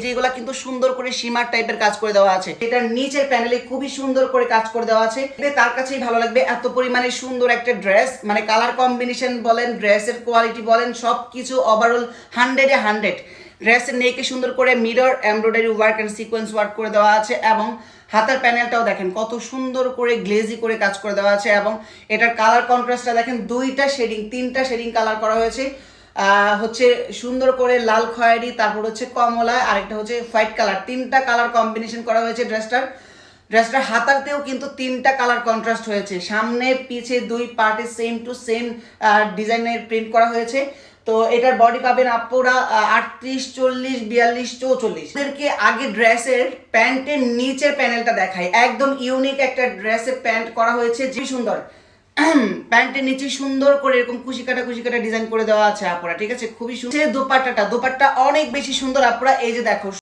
যেগুলা কিন্তু সুন্দর করে সীমার টাইপের কাজ করে দেওয়া আছে। এটার নিচের প্যানেলে খুবই সুন্দর করে কাজ করে দেওয়া আছে। তার কাছেই ভালো লাগবে, এত পরিমাণে সুন্দর একটা ড্রেস, মানে কালার কম্বিনেশন বলেন, ড্রেসের কোয়ালিটি বলেন, সবকিছু ওভারঅল 100-এ 100। ড্রেসের নেকে সুন্দর করে mirror embroidery work and sequence work করে দেওয়া আছে এবং হাতের প্যানেলটাও দেখেন কত সুন্দর করে গ্লেজি করে কাজ করে দেওয়া আছে এবং এটার কালার কন্ট্রাস্টটা দেখেন, তিনটা শেডিং কালার করা হয়েছে। হচ্ছে সুন্দর করে লাল খয়েরি, তারপর হচ্ছে কমলা, আরেকটা হচ্ছে হোয়াইট কালার, তিনটা কালার কম্বিনেশন করা হয়েছে ড্রেসটার হাতাতেও কিন্তু তিনটা কালার কন্ট্রাস্ট হয়েছে। সামনে পিছে দুই পার্টে সেম টু সেম ডিজাইনের প্রিন্ট করা হয়েছে। তো এটার বডি পাবেন আপুরা 38, 40, 42, 44। এদেরকে আগে ড্রেসের প্যান্টের নিচের প্যানেলটা দেখাই, একদম ইউনিক একটা ড্রেসের প্যান্ট করা হয়েছে, যে সুন্দর প্যান্টের নিচে সুন্দর করে এরকম কুশি কাটা ডিজাইন করে দেওয়া আছে আপুরা, ঠিক আছে, খুবই সুন্দর। দোপাট্টা অনেক বেশি সুন্দর আপুরা, এই যে দেখো